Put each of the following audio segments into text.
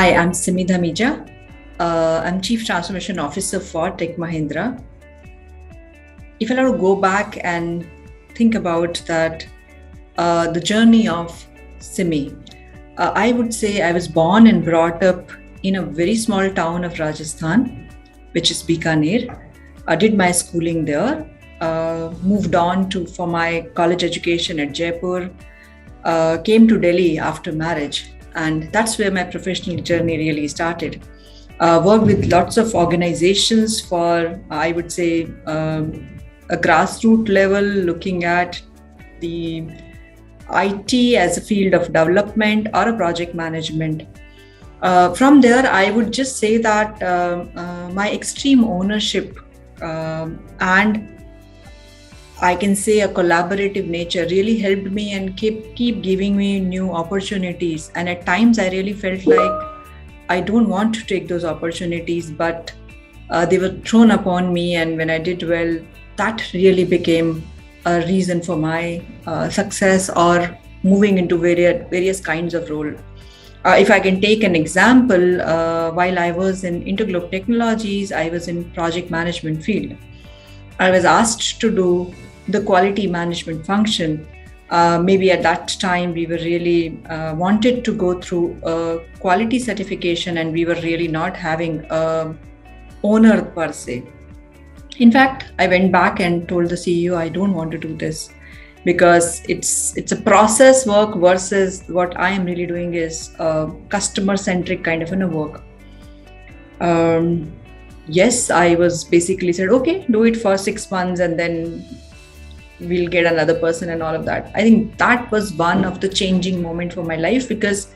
Hi, I'm Simmi Dhamija. I'm Chief Transformation Officer for Tech Mahindra. If I were to go back and think about that, the journey of Simmi, I would say I was born and brought up in a very small town of Rajasthan, which is Bikaner. I did my schooling there, moved on for my college education at Jaipur, came to Delhi after marriage, and that's where my professional journey really started. Worked with lots of organizations for, I would say, a grassroots level, looking at the IT as a field of development or a project management. From there, I would just say that my extreme ownership and I can say a collaborative nature really helped me and keep giving me new opportunities. And at times, I really felt like I don't want to take those opportunities, but they were thrown upon me. And when I did well, that really became a reason for my success or moving into various kinds of role. If I can take an example, while I was in Interglobe Technologies, I was in project management field. I was asked to do the quality management function. Maybe at that time we were really wanted to go through a quality certification, and we were really not having a owner per se. In fact, I went back and told the CEO I don't want to do this because it's a process work versus what I am really doing is customer centric kind of a work. Yes, I was basically said, okay, do it for 6 months and then we'll get another person and all of that. I think that was one of the changing moment for my life because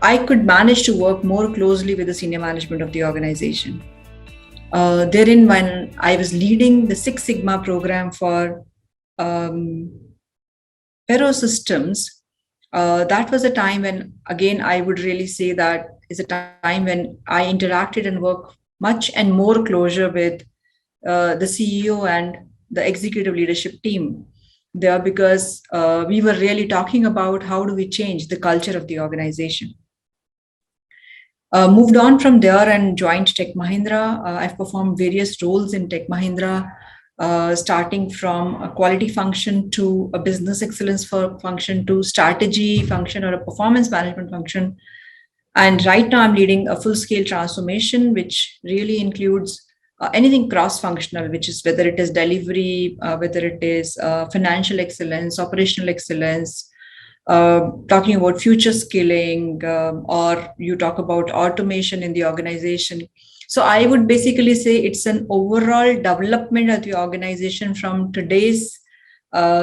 I could manage to work more closely with the senior management of the organization. Therein, when I was leading the Six Sigma program for Pero Systems, that was a time when, again, I would really say that is a time when I interacted and worked much and more closure with the CEO and the executive leadership team there because we were really talking about how do we change the culture of the organization. Moved on from there and joined Tech Mahindra. I've performed various roles in Tech Mahindra, starting from a quality function to a business excellence function to strategy function or a performance management function. And right now I'm leading a full-scale transformation, which really includes anything cross-functional, which is whether it is delivery, whether it is financial excellence, operational excellence, talking about future skilling, or you talk about automation in the organization. So I would basically say it's an overall development of the organization from today's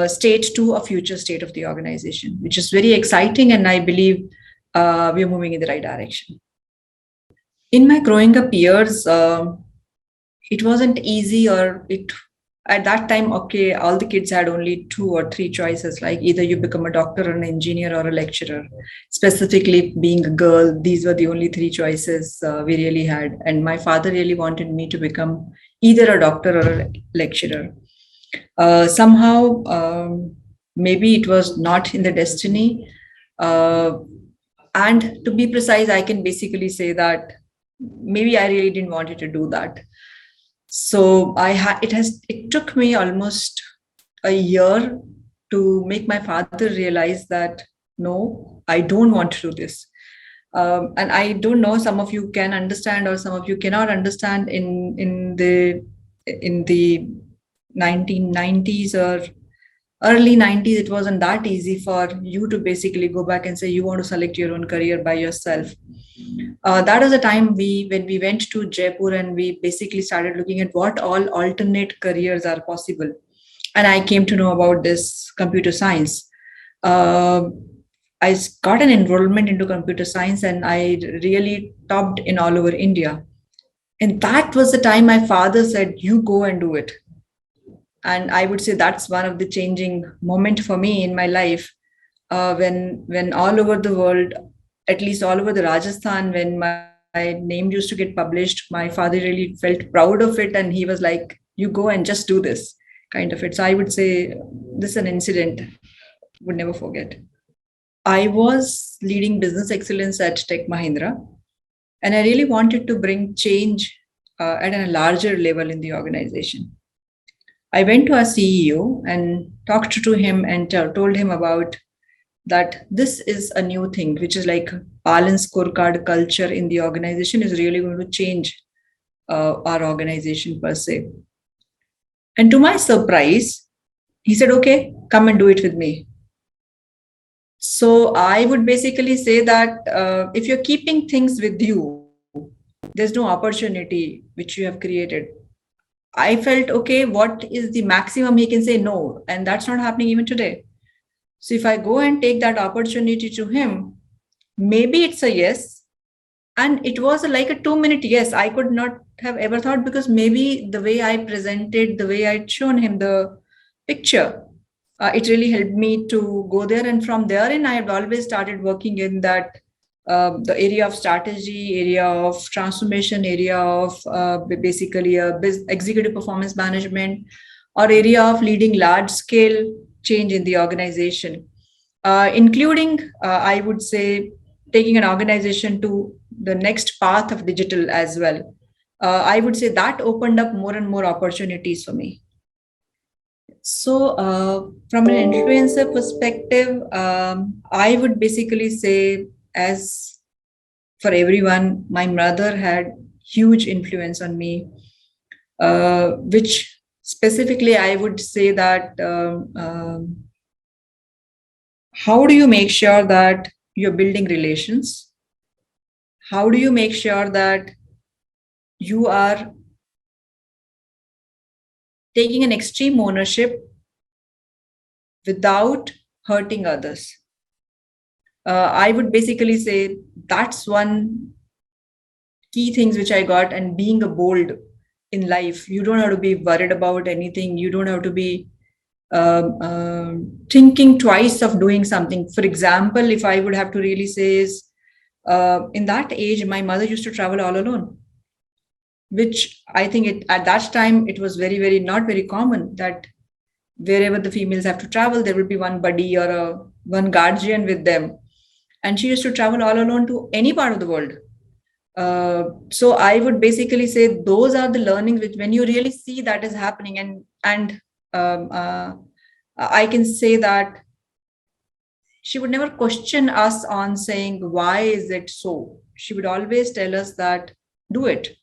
state to a future state of the organization, which is very exciting. And I believe we're moving in the right direction. In my growing up years, it wasn't easy, or it at that time, okay, all the kids had only 2 or 3 choices, like either you become a doctor or an engineer or a lecturer. Specifically being a girl, these were the only 3 choices we really had. And my father really wanted me to become either a doctor or a lecturer. Somehow, maybe it was not in the destiny. And to be precise, I can basically say that maybe I really didn't want to do that. So it took me almost a year to make my father realize that no, I don't want to do this. And I don't know, some of you can understand or some of you cannot understand. In the 1990s or early 90s, it wasn't that easy for you to basically go back and say you want to select your own career by yourself. That was a time when we went to Jaipur and we basically started looking at what all alternate careers are possible. And I came to know about this computer science. I got an enrollment into computer science and I really topped in all over India. And that was the time my father said, you go and do it. And I would say that's one of the changing moment for me in my life, when all over the world, at least all over the Rajasthan, when my name used to get published, my father really felt proud of it. And he was like, you go and just do this kind of it. So I would say this is an incident would never forget. I was leading business excellence at Tech Mahindra. And I really wanted to bring change at a larger level in the organization. I went to our CEO and talked to him and told him about that this is a new thing, which is like balance scorecard culture in the organization is really going to change our organization per se. And to my surprise, he said, okay, come and do it with me. So I would basically say that if you're keeping things with you, there's no opportunity which you have created. I felt, okay, what is the maximum he can say no? And that's not happening even today. So if I go and take that opportunity to him, maybe it's a yes. And it was like a 2 minute yes. I could not have ever thought, because maybe the way I presented, the way I'd shown him the picture, it really helped me to go there. And from there in, I had always started working in that the area of strategy, area of transformation, area of basically executive performance management, or area of leading large scale change in the organization, including, I would say, taking an organization to the next path of digital as well. I would say that opened up more and more opportunities for me. So, from an influencer perspective, I would basically say, as for everyone, my mother had huge influence on me, which specifically I would say that how do you make sure that you're building relations? How do you make sure that you are taking an extreme ownership without hurting others? I would basically say that's one key things which I got. And being a bold in life, you don't have to be worried about anything. You don't have to be thinking twice of doing something. For example, if I would have to really say is, in that age, my mother used to travel all alone, which I think at that time it was very, very not very common that wherever the females have to travel, there will be one buddy or one guardian with them. And she used to travel all alone to any part of the world. So I would basically say those are the learnings which, when you really see that is happening, and I can say that she would never question us on saying why is it so. She would always tell us that do it.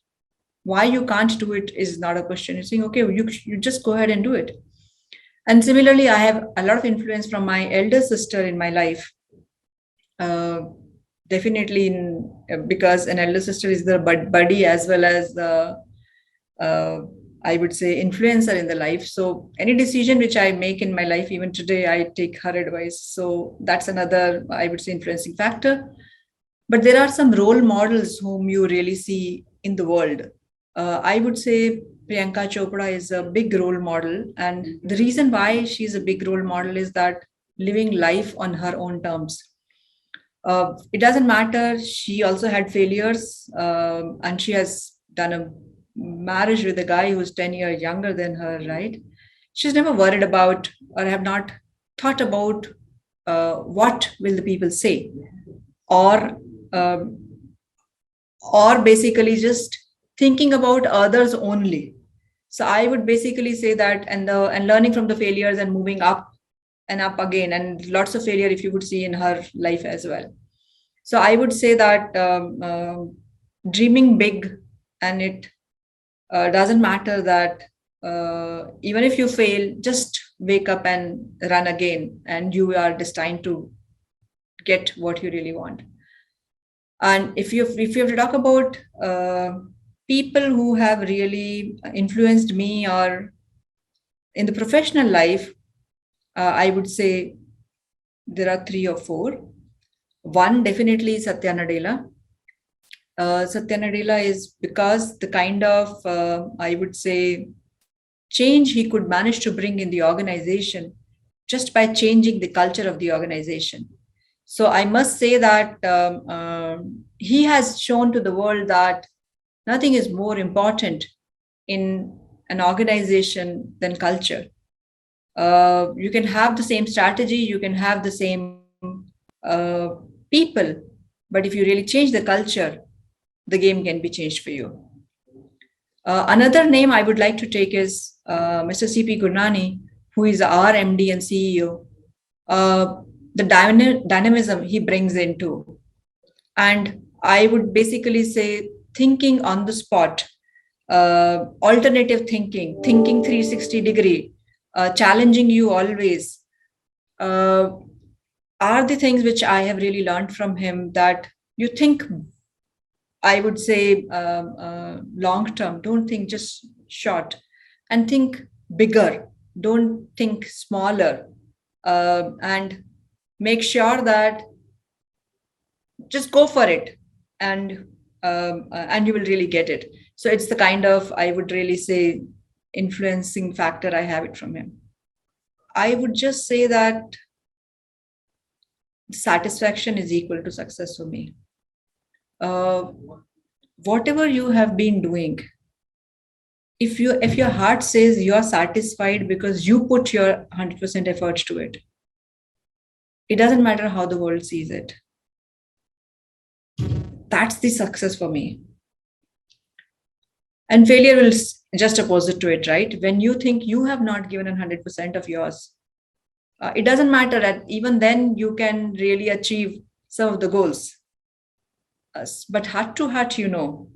Why you can't do it is not a question. You're saying, okay, you just go ahead and do it. And similarly, I have a lot of influence from my elder sister in my life. Definitely because an elder sister is the buddy as well as the I would say influencer in the life. So any decision which I make in my life, even today, I take her advice. So that's another, I would say, influencing factor. But there are some role models whom you really see in the world. I would say Priyanka Chopra is a big role model. And the reason why she's a big role model is that living life on her own terms. It doesn't matter. She also had failures, and she has done a marriage with a guy who's 10 years younger than her, right? She's never worried about or have not thought about what will the people say, or basically just thinking about others only. So I would basically say that, and learning from the failures and moving up and up again, and lots of failure if you would see in her life as well. So I would say that dreaming big, and it doesn't matter that even if you fail, just wake up and run again, and you are destined to get what you really want. And if you have to talk about people who have really influenced me or in the professional life, I would say there are 3 or 4. One definitely is Satya Nadella. Satya Nadella is because the kind of, I would say, change he could manage to bring in the organization just by changing the culture of the organization. So I must say that he has shown to the world that nothing is more important in an organization than culture. You can have the same strategy, you can have the same people, but if you really change the culture, the game can be changed for you. Another name I would like to take is Mr. C.P. Gurnani, who is our MD and CEO. The dynamism he brings into, and I would basically say thinking on the spot, alternative thinking 360 degree, challenging you always, are the things which I have really learned from him, that you think, I would say, long term. Don't think just short, and think bigger. Don't think smaller, and make sure that just go for it, and you will really get it. So it's the kind of, I would really say, influencing factor I have it from him. I would just say that satisfaction is equal to success for me. Whatever you have been doing, if your heart says you are satisfied because you put your 100% effort to it, it doesn't matter how the world sees it. That's the success for me. And failure will just opposite to it, right? When you think you have not given 100% of yours, it doesn't matter that even then you can really achieve some of the goals. But heart to heart, you know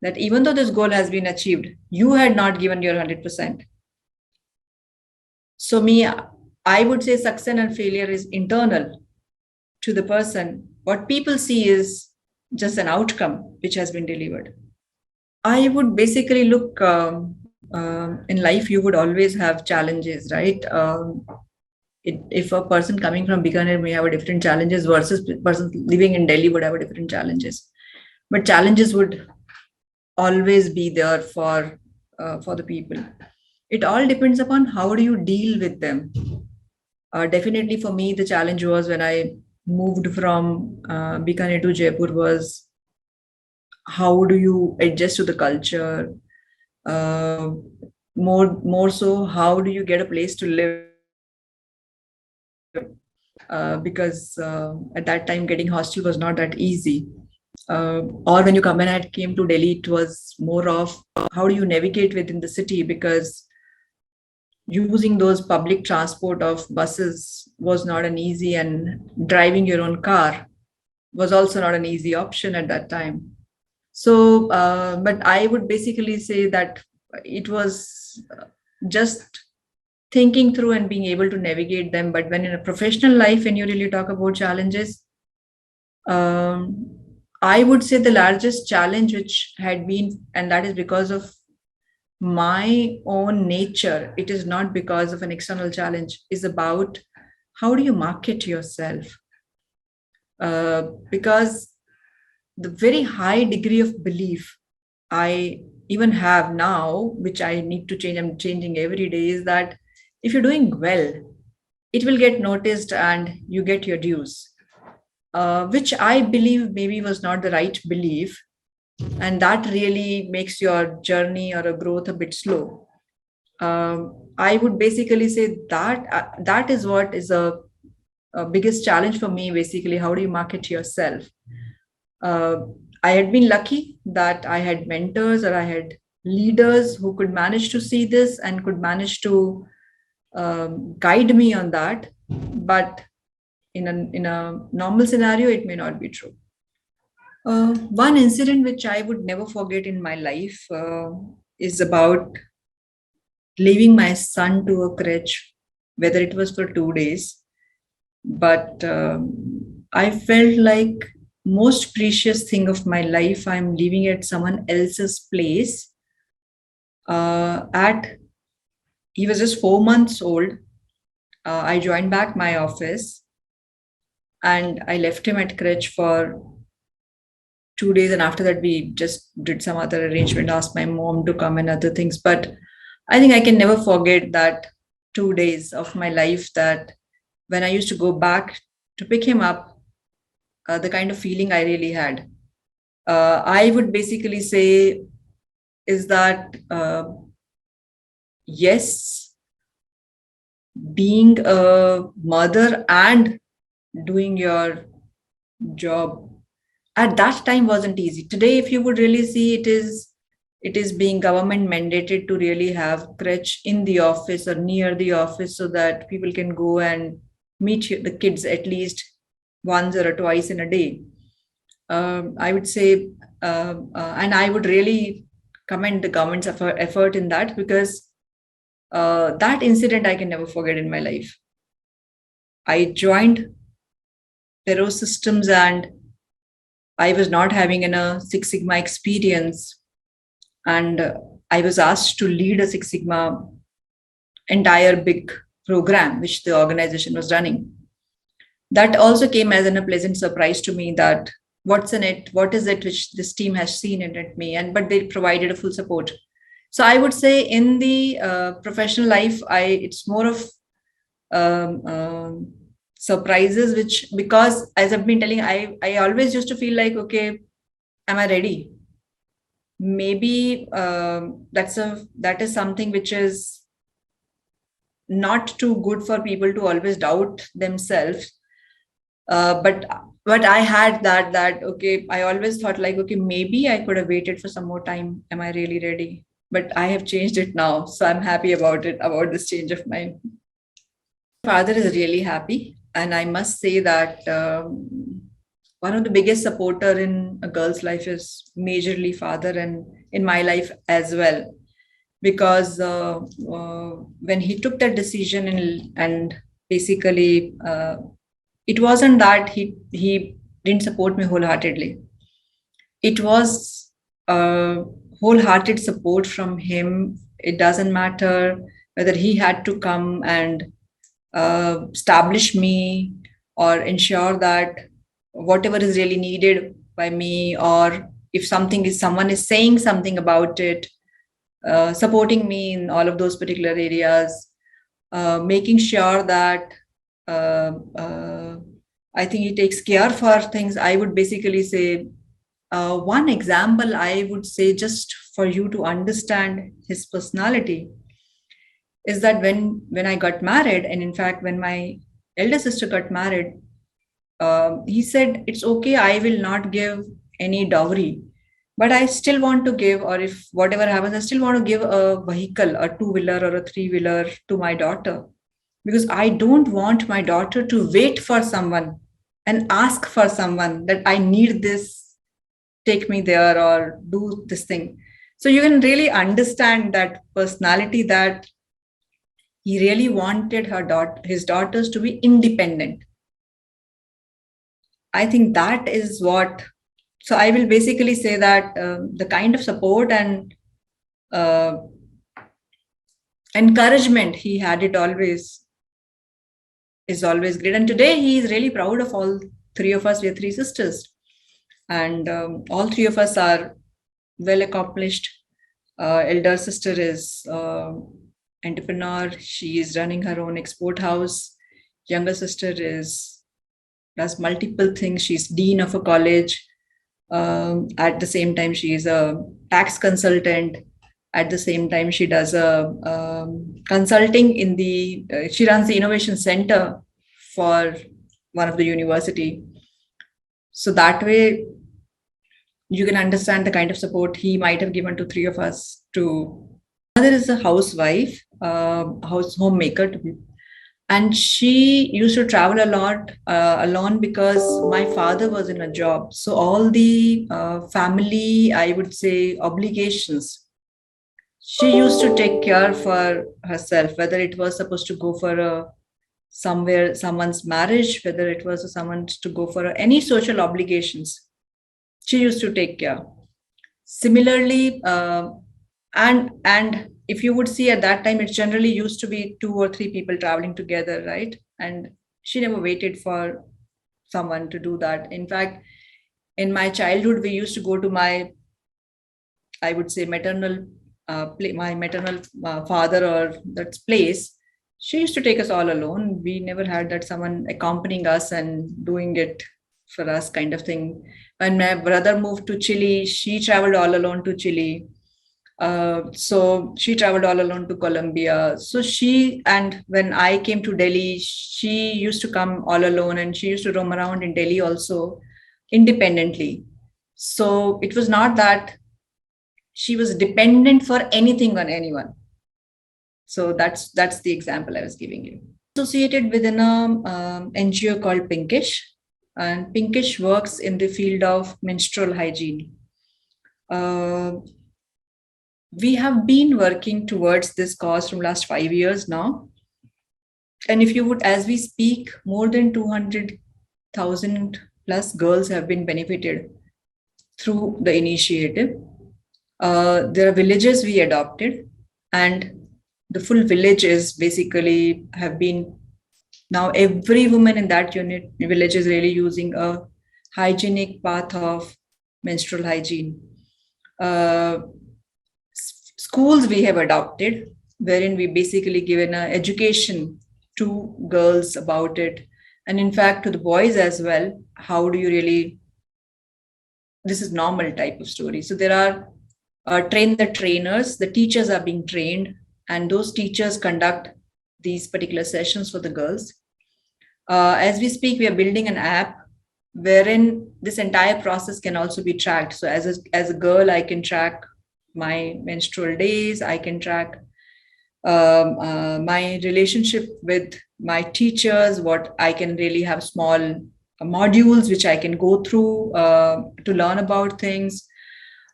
that even though this goal has been achieved, you had not given your 100%. So me, I would say success and failure is internal to the person. What people see is just an outcome which has been delivered. I would basically look, in life, you would always have challenges, right? If a person coming from Bikaner may have a different challenges versus person living in Delhi would have a different challenges. But challenges would always be there for the people. It all depends upon how do you deal with them. Definitely for me, the challenge was when I moved from Bikaner to Jaipur was how do you adjust to the culture? More so, how do you get a place to live? Because at that time, getting hostel was not that easy. Or when I came to Delhi, it was more of how do you navigate within the city, because using those public transport of buses was not an easy, and driving your own car was also not an easy option at that time. So, but I would basically say that it was just thinking through and being able to navigate them. But when in a professional life, when you really talk about challenges, I would say the largest challenge which had been, and that is because of my own nature, it is not because of an external challenge, is about how do you market yourself? Because the very high degree of belief I even have now, which I need to change, I'm changing every day, is that if you're doing well, it will get noticed and you get your dues, which I believe maybe was not the right belief. And that really makes your journey or a growth a bit slow. I would basically say that that is what is a biggest challenge for me, basically. How do you market yourself? I had been lucky that I had mentors or I had leaders who could manage to see this and could manage to guide me on that. But in a normal scenario, it may not be true. One incident which I would never forget in my life is about leaving my son to a crèche, whether it was for 2 days. But I felt like most precious thing of my life, I'm leaving at someone else's place. He was just 4 months old. I joined back my office and I left him at crèche for 2 days, and after that we just did some other arrangement, asked my mom to come and other things. But I think I can never forget that 2 days of my life, that when I used to go back to pick him up, the kind of feeling I really had. I would basically say is that yes, being a mother and doing your job at that time wasn't easy. Today, if you would really see, it is being government mandated to really have crèche in the office or near the office so that people can go and meet the kids at least once or twice in a day. I would say, and I would really commend the government's effort in that, because that incident I can never forget in my life. I joined Pero Systems and I was not having a Six Sigma experience, and I was asked to lead a Six Sigma entire big program which the organization was running. That also came as a pleasant surprise to me, that what's in it, what is it which this team has seen in it me, and but they provided a full support. So I would say in the professional life, it's more of surprises, which, because as I've been telling, I always used to feel like, okay, am I ready? Maybe that is something which is not too good for people to always doubt themselves. But I had that okay, I always thought like, okay, maybe I could have waited for some more time. Am I really ready? But I have changed it now, so I'm happy about it, about this change of mind. Father is really happy, and I must say that one of the biggest supporter in a girl's life is majorly father, and in my life as well, because when he took that decision, and basically it wasn't that he didn't support me wholeheartedly. It was wholehearted support from him. It doesn't matter whether he had to come and establish me or ensure that whatever is really needed by me, or if someone is saying something about it, supporting me in all of those particular areas, making sure that uh, uh, I think he takes care for things. I would basically say, one example I would say, just for you to understand his personality, is that when I got married, and in fact when my elder sister got married, he said, it's okay, I will not give any dowry, but I still want to give, or if whatever happens, I still want to give a vehicle, a two-wheeler or a three-wheeler, to my daughter, because I don't want my daughter to wait for someone and ask for someone that I need this, take me there, or do this thing. So you can really understand that personality, that he really wanted his daughters to be independent. I think that is what. So I will basically say that the kind of support and uh, encouragement he had, it always is always great. And today he is really proud of all three of us. We are three sisters, and all three of us are well accomplished. Elder sister is entrepreneur. She is running her own export house. Younger sister does multiple things. She's dean of a college. At the same time, she is a tax consultant. At the same time, she does a consulting in she runs the innovation center for one of the university. So that way, you can understand the kind of support he might have given to three of us. To mother is a housewife, homemaker, and she used to travel a lot alone, because my father was in a job. So all the family, I would say, obligations, she used to take care for herself, whether it was supposed to go for someone's marriage, whether it was someone to go for any social obligations, she used to take care. Similarly, and if you would see, at that time, it generally used to be two or three people traveling together, right? And she never waited for someone to do that. In fact, in my childhood, we used to go to I would say, my maternal father, or that place. She used to take us all alone. We never had that someone accompanying us and doing it for us, kind of thing. When my brother moved to Chile, she traveled all alone to Chile. So she traveled all alone to Colombia. And when I came to Delhi, she used to come all alone, and she used to roam around in Delhi also independently. So it was not that she was dependent for anything on anyone. So that's the example I was giving you. Associated within a NGO called Pinkish, and Pinkish works in the field of menstrual hygiene. We have been working towards this cause from last 5 years now. And if you would, as we speak, more than 200,000 plus girls have been benefited through the initiative. There are villages we adopted, and the full village is basically have been now every woman in that village is really using a hygienic path of menstrual hygiene. Schools we have adopted, wherein we basically given an education to girls about it, and in fact to the boys as well. How do you really? This is normal type of story. So there are train the trainers. The teachers are being trained, and those teachers conduct these particular sessions for the girls. As we speak, we are building an app wherein this entire process can also be tracked. So as a girl, I can track my menstrual days. I can track my relationship with my teachers, what I can really have small modules which I can go through to learn about things.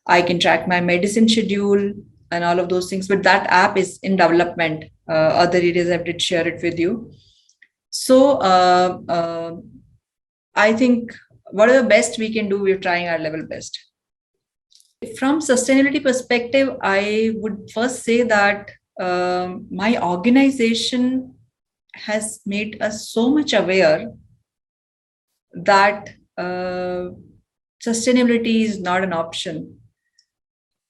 I can track my medicine schedule and all of those things. But that app is in development. Other areas I did share it with you. So I think whatever best we can do, we're trying our level best. From sustainability perspective, I would first say that my organization has made us so much aware that sustainability is not an option.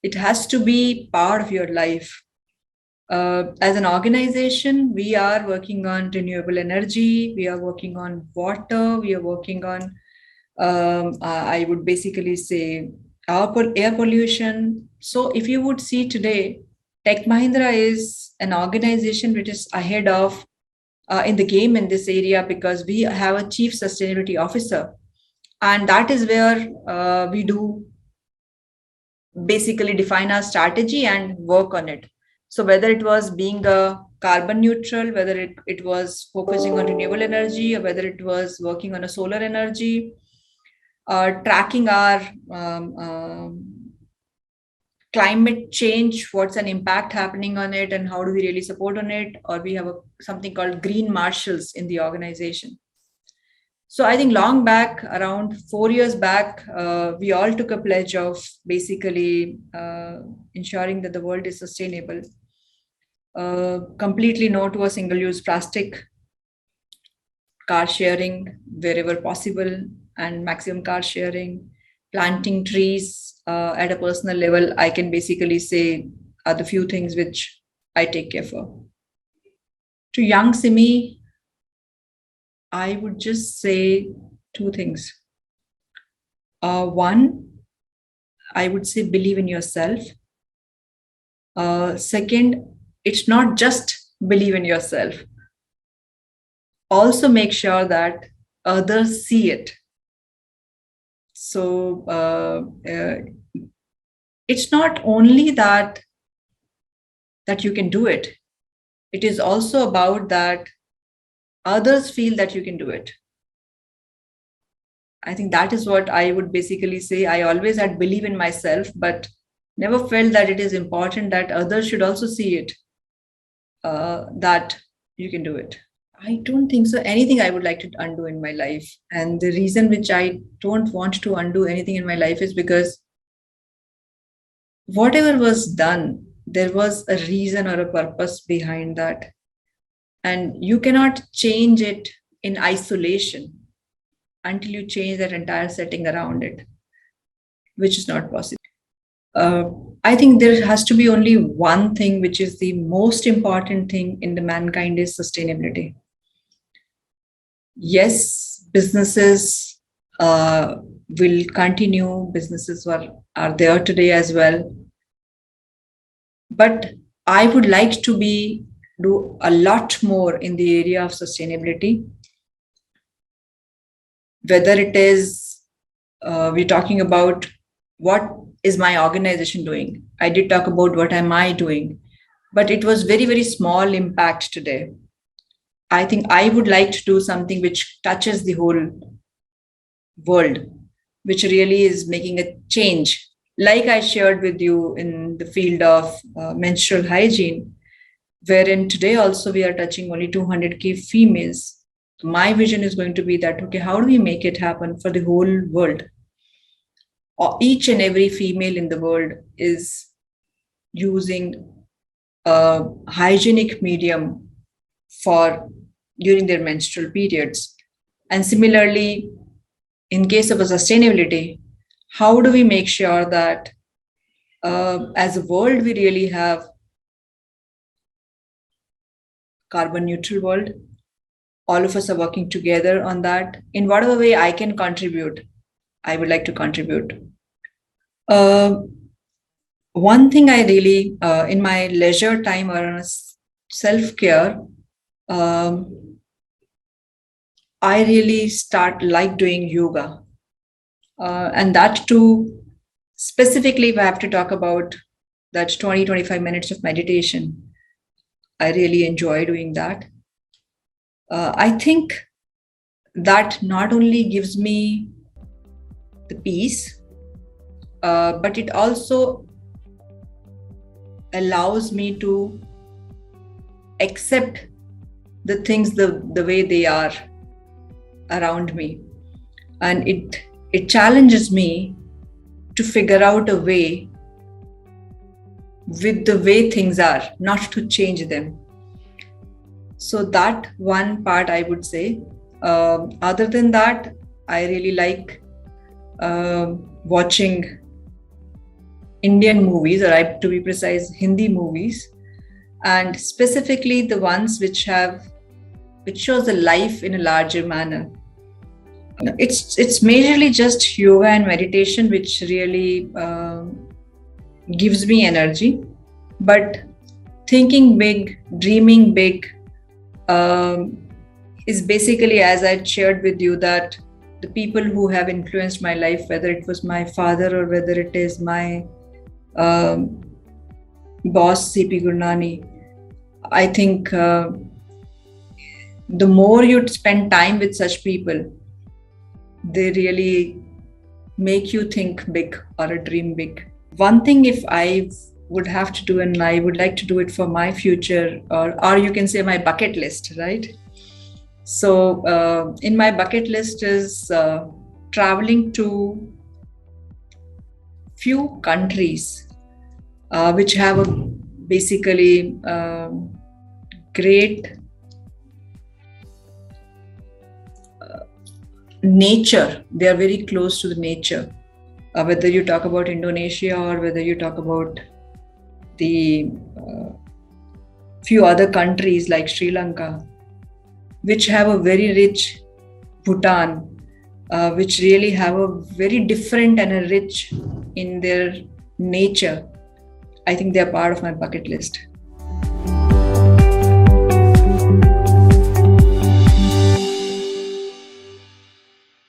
It has to be part of your life. As an organization, we are working on renewable energy, we are working on water, we are working on, I would basically say, air pollution. So if you would see today, Tech Mahindra is an organization which is ahead of in the game in this area, because we have a chief sustainability officer. And that is where we do basically define our strategy and work on it. So whether it was being a carbon neutral, whether it was focusing on renewable energy, or whether it was working on a solar energy, tracking our climate change, what's an impact happening on it, and how do we really support on it, or we have something called green marshals in the organization. So I think long back, around 4 years back, we all took a pledge of basically ensuring that the world is sustainable. Completely no to a single-use plastic, car sharing wherever possible, and maximum car sharing, planting trees at a personal level. I can basically say are the few things which I take care for. To young Simmi, I would just say two things. One, I would say believe in yourself. Second, it's not just believe in yourself. Also make sure that others see it. So it's not only that you can do it. It is also about that others feel that you can do it. I think that is what I would basically say. I always had believe in myself, but never felt that it is important that others should also see it, that you can do it. I don't think so. Anything I would like to undo in my life. And the reason which I don't want to undo anything in my life is because whatever was done, there was a reason or a purpose behind that. And you cannot change it in isolation until you change that entire setting around it, which is not possible. I think there has to be only one thing, which is the most important thing in the mankind, is sustainability. Yes, businesses will continue. Businesses are there today as well. But I would like to do a lot more in the area of sustainability. Whether it is we're talking about what is my organization doing? I did talk about what am I doing, but it was very, very small impact today. I think I would like to do something which touches the whole world, which really is making a change. Like I shared with you in the field of menstrual hygiene, wherein today also we are touching only 200K females. My vision is going to be that, okay, how do we make it happen for the whole world? Each and every female in the world is using a hygienic medium for during their menstrual periods. And similarly, in case of a sustainability, how do we make sure that as a world we really have carbon neutral world? All of us are working together on that. In whatever way I can contribute, I would like to contribute. One thing I really, in my leisure time or self-care, I really start like doing yoga. And that too, specifically if I have to talk about that 20-25 minutes of meditation, I really enjoy doing that. I think that not only gives me the peace, but it also allows me to accept the things the way they are around me. And it challenges me to figure out a way with the way things are, not to change them. So that one part I would say. Other than that, I really like watching Indian movies, or to be precise, Hindi movies, and specifically the ones which shows the life in a larger manner. It's majorly just yoga and meditation which really gives me energy. But thinking big, dreaming big is basically, as I shared with you, that the people who have influenced my life, whether it was my father or whether it is my boss, C.P. Gurnani, I think the more you spend time with such people, they really make you think big or dream big. One thing, if I would have to do, and I would like to do it for my future, or you can say my bucket list, right? So in my bucket list is traveling to few countries which have a basically great nature. They are very close to the nature. Whether you talk about Indonesia or whether you talk about the few other countries like Sri Lanka, which have a very rich Bhutan, which really have a very different and a rich in their nature. I think they are part of my bucket list.